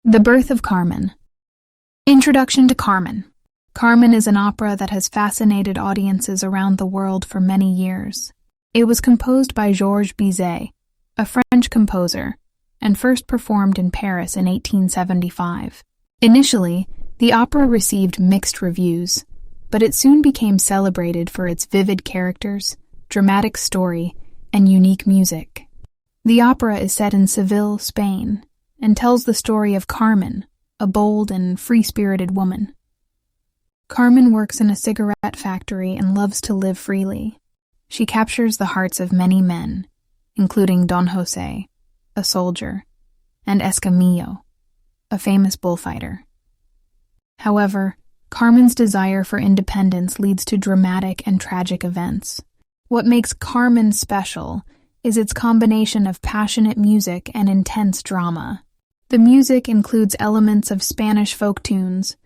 The birth of Carmen. Introduction to Carmen. Carmen is an opera that has fascinated audiences around the world for many years. It was composed by Georges Bizet, a French composer, and first performed in Paris in 1875. Initially, the opera received mixed reviews, but it soon became celebrated for its vivid characters, dramatic story, and unique music. The opera is set in Seville, Spain, and tells the story of Carmen, a bold and free-spirited woman. Carmen works in a cigarette factory and loves to live freely. She captures the hearts of many men, including Don José, a soldier, and Escamillo, a famous bullfighter. However, Carmen's desire for independence leads to dramatic and tragic events. What makes Carmen special is its combination of passionate music and intense drama. The music includes elements of Spanish folk tunes,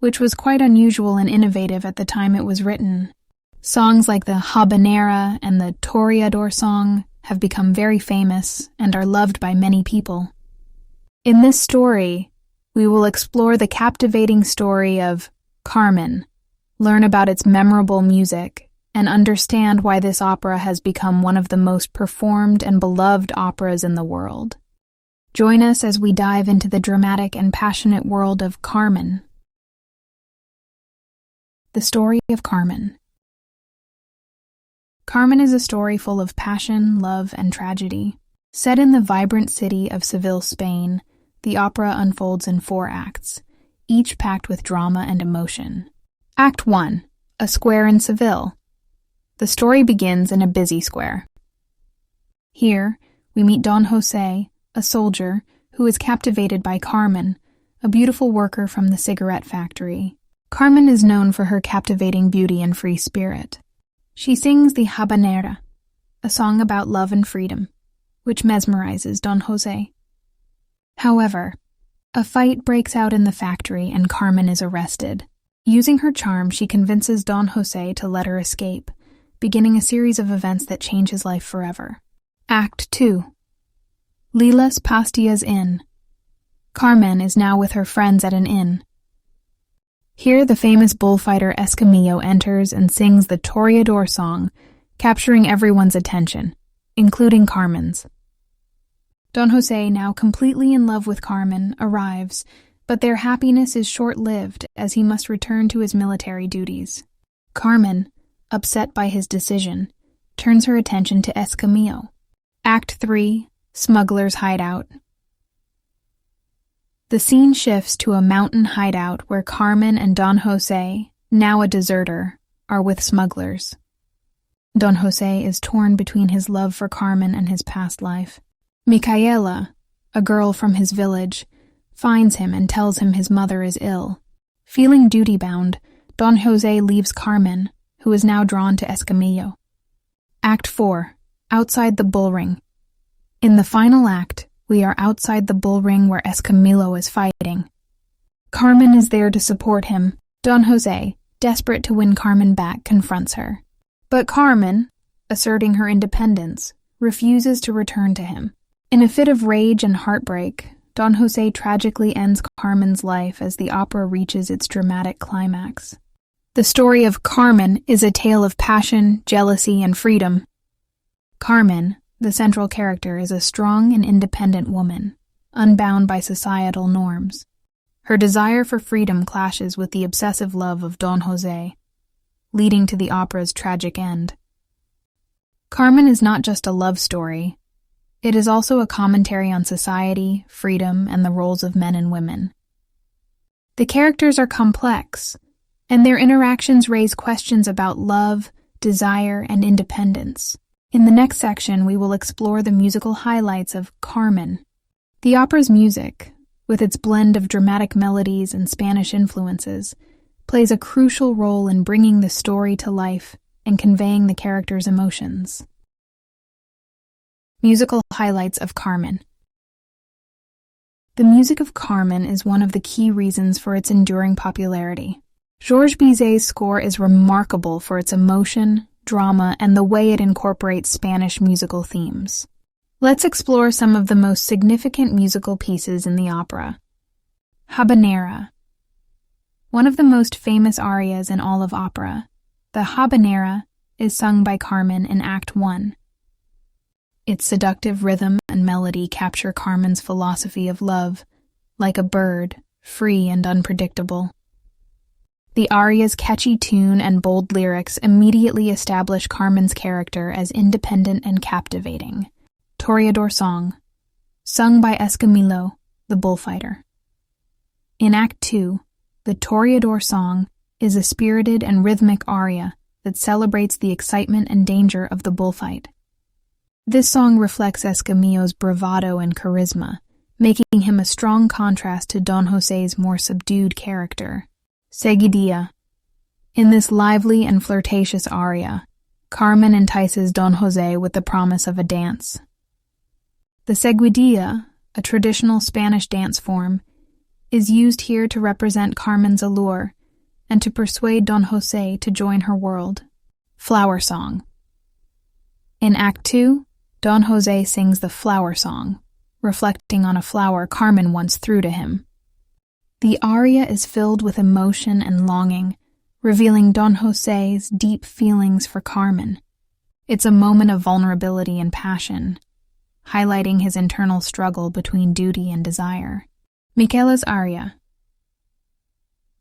which was quite unusual and innovative at the time it was written. Songs like the Habanera and the Toreador song have become very famous and are loved by many people. In this story, we will explore the captivating story of Carmen, learn about its memorable music, and understand why this opera has become one of the most performed and beloved operas in the world. Join us as we dive into the dramatic and passionate world of Carmen. The story of Carmen. Carmen is a story full of passion, love, and tragedy. Set in the vibrant city of Seville, Spain, the opera unfolds in 4 acts, each packed with drama and emotion. Act 1, a square in Seville. The story begins in a busy square. Here, we meet Don José, a soldier who is captivated by Carmen, a beautiful worker from the cigarette factory. Carmen is known for her captivating beauty and free spirit. She sings the Habanera, a song about love and freedom, which mesmerizes Don José. However, a fight breaks out in the factory and Carmen is arrested. Using her charm, she convinces Don José to let her escape, beginning a series of events that change his life forever. Act 2. Lilas Pastia's Inn. Carmen is now with her friends at an inn. Here, the famous bullfighter Escamillo enters and sings the Toreador song, capturing everyone's attention, including Carmen's. Don José, now completely in love with Carmen, arrives, but their happiness is short-lived as he must return to his military duties. Carmen, upset by his decision, turns her attention to Escamillo. Act 3. Smuggler's Hideout. The scene shifts to a mountain hideout where Carmen and Don José, now a deserter, are with smugglers. Don José is torn between his love for Carmen and his past life. Micaela, a girl from his village, finds him and tells him his mother is ill. Feeling duty-bound, Don José leaves Carmen, who is now drawn to Escamillo. Act 4. Outside the bullring. In the final act, we are outside the bullring where Escamillo is fighting. Carmen is there to support him. Don José, desperate to win Carmen back, confronts her. But Carmen, asserting her independence, refuses to return to him. In a fit of rage and heartbreak, Don José tragically ends Carmen's life as the opera reaches its dramatic climax. The story of Carmen is a tale of passion, jealousy, and freedom. Carmen, the central character, is a strong and independent woman, unbound by societal norms. Her desire for freedom clashes with the obsessive love of Don José, leading to the opera's tragic end. Carmen is not just a love story. It is also a commentary on society, freedom, and the roles of men and women. The characters are complex, and their interactions raise questions about love, desire, and independence. In the next section, we will explore the musical highlights of Carmen. The opera's music, with its blend of dramatic melodies and Spanish influences, plays a crucial role in bringing the story to life and conveying the characters' emotions. Musical highlights of Carmen. The music of Carmen is one of the key reasons for its enduring popularity. Georges Bizet's score is remarkable for its emotion, drama, and the way it incorporates Spanish musical themes. Let's explore some of the most significant musical pieces in the opera. Habanera. One of the most famous arias in all of opera, the Habanera is sung by Carmen in Act 1. Its seductive rhythm and melody capture Carmen's philosophy of love, like a bird, free and unpredictable. The aria's catchy tune and bold lyrics immediately establish Carmen's character as independent and captivating. Toreador Song, sung by Escamillo, the bullfighter. In Act 2, the Toreador Song is a spirited and rhythmic aria that celebrates the excitement and danger of the bullfight. This song reflects Escamillo's bravado and charisma, making him a strong contrast to Don José's more subdued character. Seguidilla. In this lively and flirtatious aria, Carmen entices Don José with the promise of a dance. The seguidilla, a traditional Spanish dance form, is used here to represent Carmen's allure and to persuade Don José to join her world. Flower Song. In Act 2, Don José sings the Flower Song, reflecting on a flower Carmen once threw to him. The aria is filled with emotion and longing, revealing Don José's deep feelings for Carmen. It's a moment of vulnerability and passion, highlighting his internal struggle between duty and desire. Michela's aria.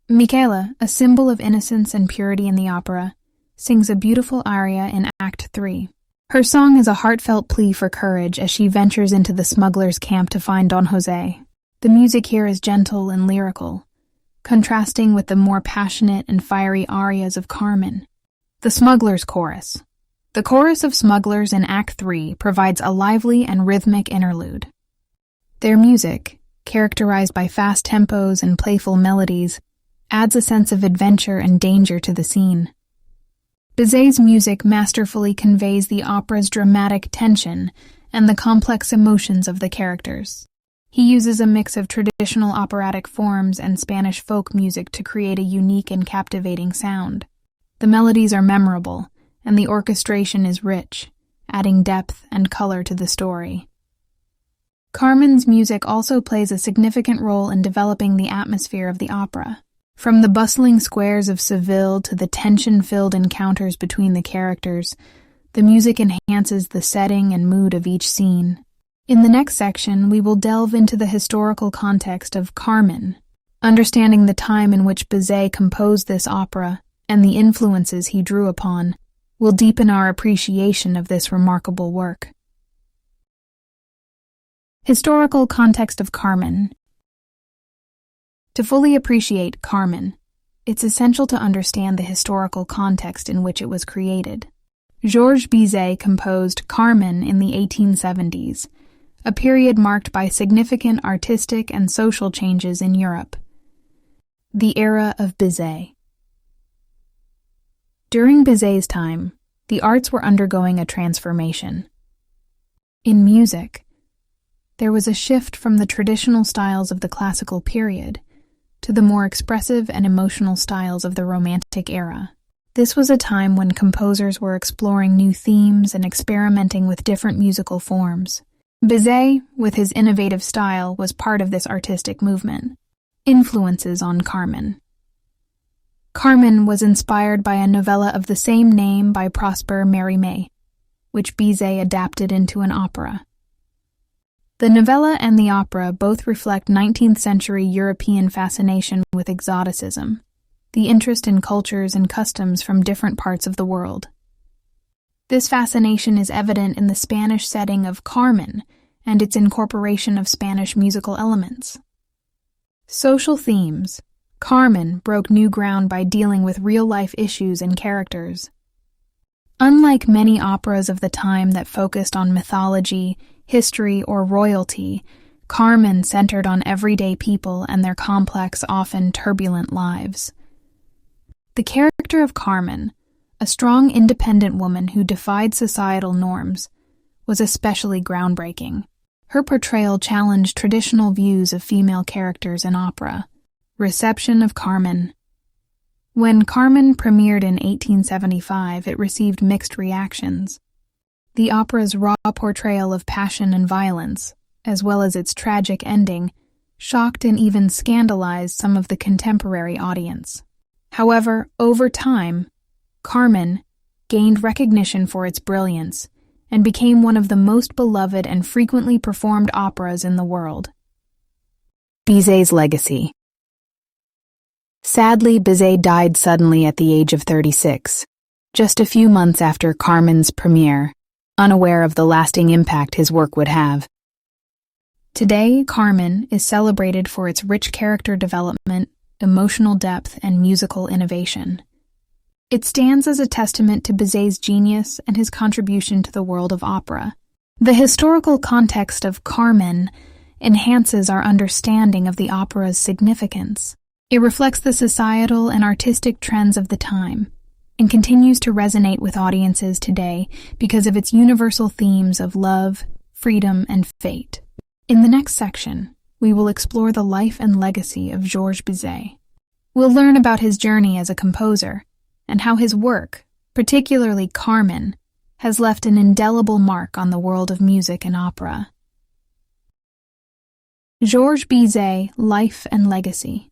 Michela, a symbol of innocence and purity in the opera, sings a beautiful aria in Act 3. Her song is a heartfelt plea for courage as she ventures into the smugglers' camp to find Don José. The music here is gentle and lyrical, contrasting with the more passionate and fiery arias of Carmen. The Smugglers' Chorus. The chorus of smugglers in Act 3 provides a lively and rhythmic interlude. Their music, characterized by fast tempos and playful melodies, adds a sense of adventure and danger to the scene. Bizet's music masterfully conveys the opera's dramatic tension and the complex emotions of the characters. He uses a mix of traditional operatic forms and Spanish folk music to create a unique and captivating sound. The melodies are memorable, and the orchestration is rich, adding depth and color to the story. Carmen's music also plays a significant role in developing the atmosphere of the opera. From the bustling squares of Seville to the tension-filled encounters between the characters, the music enhances the setting and mood of each scene. In the next section, we will delve into the historical context of Carmen, understanding the time in which Bizet composed this opera and the influences he drew upon will deepen our appreciation of this remarkable work. Historical context of Carmen. To fully appreciate Carmen, it's essential to understand the historical context in which it was created. Georges Bizet composed Carmen in the 1870s, a period marked by significant artistic and social changes in Europe. The era of Bizet. During Bizet's time, the arts were undergoing a transformation. In music, there was a shift from the traditional styles of the classical period to the more expressive and emotional styles of the Romantic era. This was a time when composers were exploring new themes and experimenting with different musical forms. Bizet, with his innovative style, was part of this artistic movement. Influences on Carmen. Carmen was inspired by a novella of the same name by Prosper Mérimée, which Bizet adapted into an opera. The novella and the opera both reflect 19th century European fascination with exoticism, the interest in cultures and customs from different parts of the world. This fascination is evident in the Spanish setting of Carmen and its incorporation of Spanish musical elements. Social themes. Carmen broke new ground by dealing with real-life issues and characters. Unlike many operas of the time that focused on mythology, history, or royalty, Carmen centered on everyday people and their complex, often turbulent lives. The character of Carmen, a strong, independent woman who defied societal norms, was especially groundbreaking. Her portrayal challenged traditional views of female characters in opera. Reception of Carmen. When Carmen premiered in 1875, it received mixed reactions. The opera's raw portrayal of passion and violence, as well as its tragic ending, shocked and even scandalized some of the contemporary audience. However, over time, Carmen gained recognition for its brilliance and became one of the most beloved and frequently performed operas in the world. Bizet's legacy. Sadly, Bizet died suddenly at the age of 36, just a few months after Carmen's premiere, unaware of the lasting impact his work would have. Today, Carmen is celebrated for its rich character development, emotional depth, and musical innovation. It stands as a testament to Bizet's genius and his contribution to the world of opera. The historical context of Carmen enhances our understanding of the opera's significance. It reflects the societal and artistic trends of the time, and continues to resonate with audiences today because of its universal themes of love, freedom, and fate. In the next section, we will explore the life and legacy of Georges Bizet. We'll learn about his journey as a composer, and how his work, particularly Carmen, has left an indelible mark on the world of music and opera. Georges Bizet, life and legacy.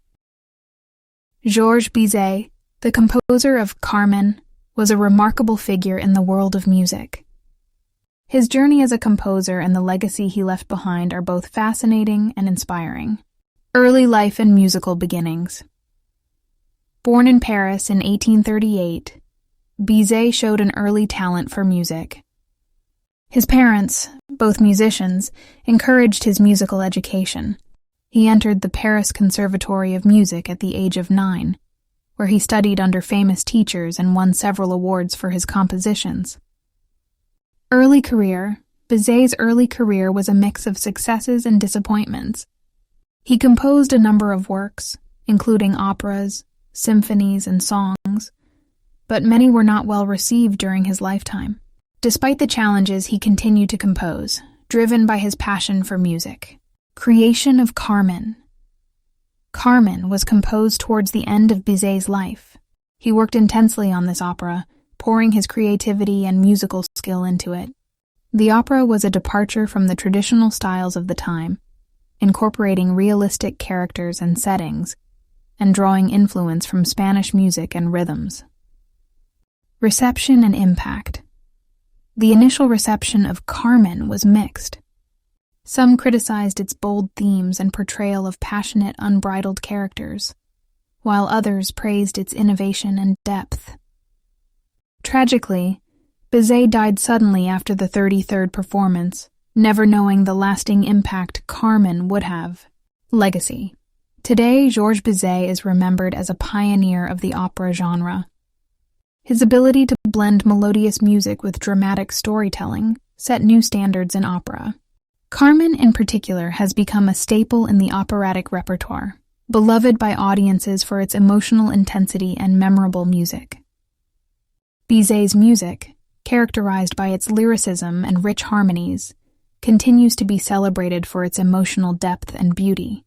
Georges Bizet, the composer of Carmen, was a remarkable figure in the world of music. His journey as a composer and the legacy he left behind are both fascinating and inspiring. Early life and musical beginnings. Born in Paris in 1838, Bizet showed an early talent for music. His parents, both musicians, encouraged his musical education. He entered the Paris Conservatory of Music at the age of 9, where he studied under famous teachers and won several awards for his compositions. Bizet's early career was a mix of successes and disappointments. He composed a number of works, including operas, symphonies, and songs, but many were not well received during his lifetime. Despite the challenges, he continued to compose, driven by his passion for music. Creation of Carmen. Carmen was composed towards the end of Bizet's life. He worked intensely on this opera, pouring his creativity and musical skill into it. The opera was a departure from the traditional styles of the time, incorporating realistic characters and settings, and drawing influence from Spanish music and rhythms. Reception and impact. The initial reception of Carmen was mixed. Some criticized its bold themes and portrayal of passionate, unbridled characters, while others praised its innovation and depth. Tragically, Bizet died suddenly after the 33rd performance, never knowing the lasting impact Carmen would have. Legacy. Today, Georges Bizet is remembered as a pioneer of the opera genre. His ability to blend melodious music with dramatic storytelling set new standards in opera. Carmen, in particular, has become a staple in the operatic repertoire, beloved by audiences for its emotional intensity and memorable music. Bizet's music, characterized by its lyricism and rich harmonies, continues to be celebrated for its emotional depth and beauty.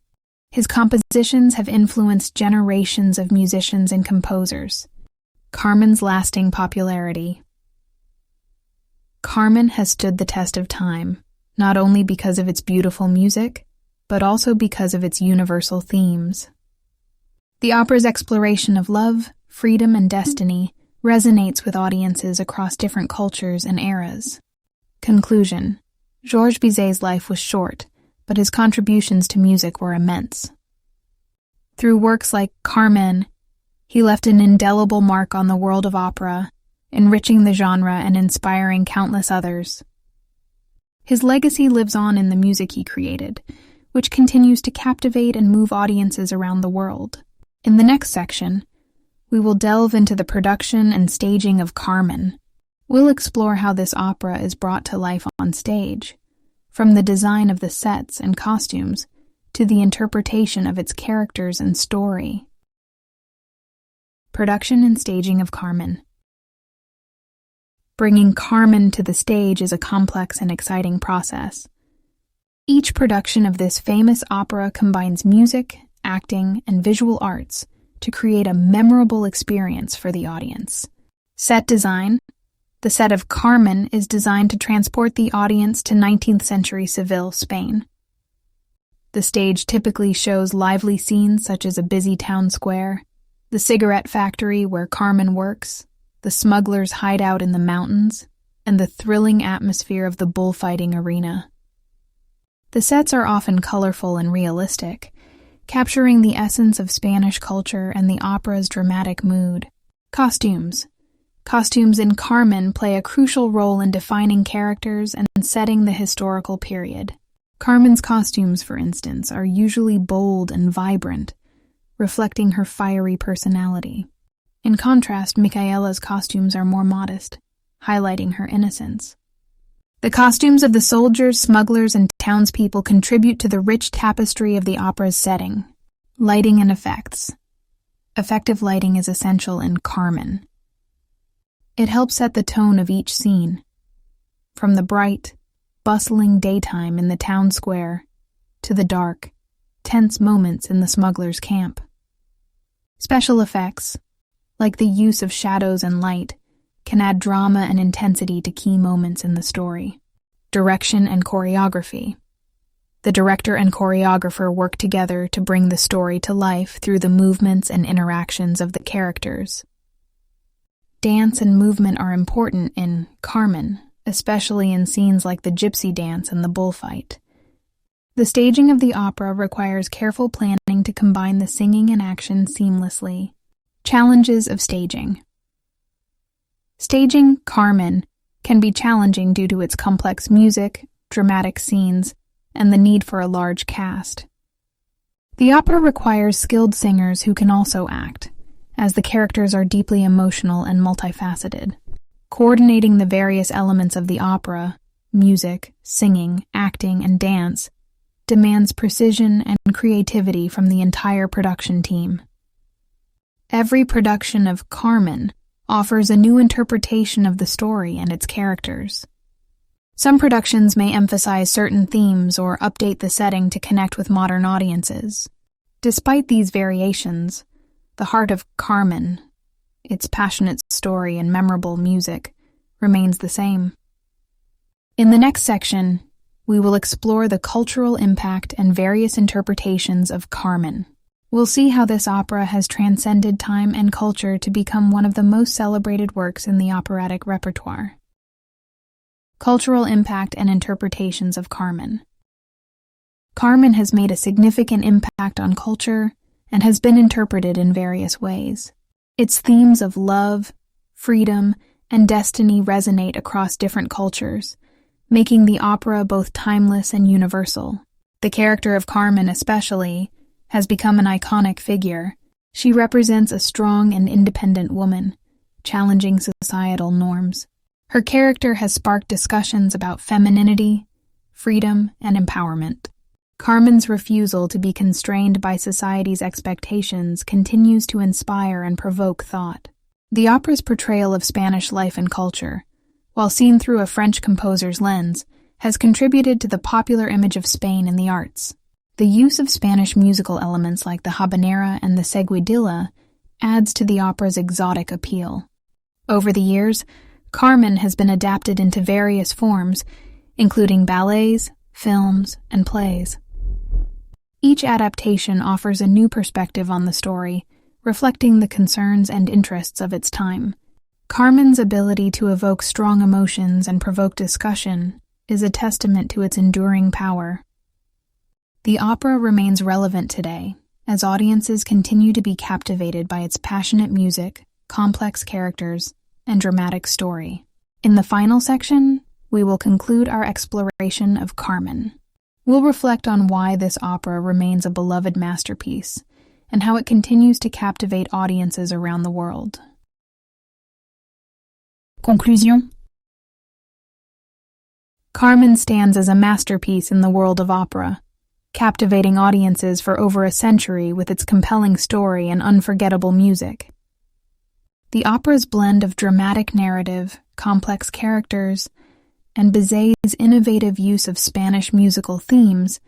His compositions have influenced generations of musicians and composers. Carmen's lasting popularity. Carmen has stood the test of time, not only because of its beautiful music, but also because of its universal themes. The opera's exploration of love, freedom, and destiny resonates with audiences across different cultures and eras. Conclusion. Georges Bizet's life was short, but his contributions to music were immense. Through works like Carmen, he left an indelible mark on the world of opera, enriching the genre and inspiring countless others. His legacy lives on in the music he created, which continues to captivate and move audiences around the world. In the next section, we will delve into the production and staging of Carmen. We'll explore how this opera is brought to life on stage, from the design of the sets and costumes to the interpretation of its characters and story. Production and staging of Carmen. Bringing Carmen to the stage is a complex and exciting process. Each production of this famous opera combines music, acting, and visual arts to create a memorable experience for the audience. Set design. The set of Carmen is designed to transport the audience to 19th century Seville, Spain. The stage typically shows lively scenes such as a busy town square, the cigarette factory where Carmen works, the smugglers' hideout in the mountains, and the thrilling atmosphere of the bullfighting arena. The sets are often colorful and realistic, capturing the essence of Spanish culture and the opera's dramatic mood. Costumes. Costumes in Carmen play a crucial role in defining characters and setting the historical period. Carmen's costumes, for instance, are usually bold and vibrant, reflecting her fiery personality. In contrast, Micaela's costumes are more modest, highlighting her innocence. The costumes of the soldiers, smugglers, and townspeople contribute to the rich tapestry of the opera's setting. Lighting and effects. Effective lighting is essential in Carmen. It helps set the tone of each scene, from the bright, bustling daytime in the town square to the dark, tense moments in the smugglers' camp. Special effects, like the use of shadows and light, can add drama and intensity to key moments in the story. Direction and choreography. The director and choreographer work together to bring the story to life through the movements and interactions of the characters. Dance and movement are important in Carmen, especially in scenes like the gypsy dance and the bullfight. The staging of the opera requires careful planning to combine the singing and action seamlessly. Challenges of staging. Staging Carmen can be challenging due to its complex music, dramatic scenes, and the need for a large cast. The opera requires skilled singers who can also act, as the characters are deeply emotional and multifaceted. Coordinating the various elements of the opera, music, singing, acting, and dance, demands precision and creativity from the entire production team. Every production of Carmen offers a new interpretation of the story and its characters. Some productions may emphasize certain themes or update the setting to connect with modern audiences. Despite these variations, the heart of Carmen, its passionate story and memorable music, remains the same. In the next section, we will explore the cultural impact and various interpretations of Carmen. We'll see how this opera has transcended time and culture to become one of the most celebrated works in the operatic repertoire. Cultural impact and interpretations of Carmen. Carmen has made a significant impact on culture and has been interpreted in various ways. Its themes of love, freedom, and destiny resonate across different cultures, making the opera both timeless and universal. The character of Carmen, especially, has become an iconic figure. She represents a strong and independent woman, challenging societal norms. Her character has sparked discussions about femininity, freedom, and empowerment. Carmen's refusal to be constrained by society's expectations continues to inspire and provoke thought. The opera's portrayal of Spanish life and culture, while seen through a French composer's lens, has contributed to the popular image of Spain in the arts. The use of Spanish musical elements like the habanera and the seguidilla adds to the opera's exotic appeal. Over the years, Carmen has been adapted into various forms, including ballets, films, and plays. Each adaptation offers a new perspective on the story, reflecting the concerns and interests of its time. Carmen's ability to evoke strong emotions and provoke discussion is a testament to its enduring power. The opera remains relevant today, as audiences continue to be captivated by its passionate music, complex characters, and dramatic story. In the final section, we will conclude our exploration of Carmen. We'll reflect on why this opera remains a beloved masterpiece, and how it continues to captivate audiences around the world. Conclusion. Carmen stands as a masterpiece in the world of opera, captivating audiences for over a century with its compelling story and unforgettable music. The opera's blend of dramatic narrative, complex characters, and Bizet's innovative use of Spanish musical themes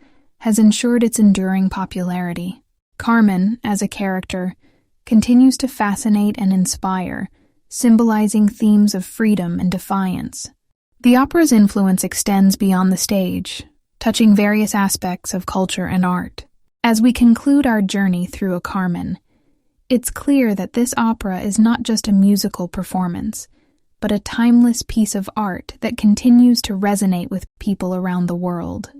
has ensured its enduring popularity. Carmen, as a character, continues to fascinate and inspire, symbolizing themes of freedom and defiance. The opera's influence extends beyond the stage, touching various aspects of culture and art. As we conclude our journey through a Carmen, it's clear that this opera is not just a musical performance, but a timeless piece of art that continues to resonate with people around the world.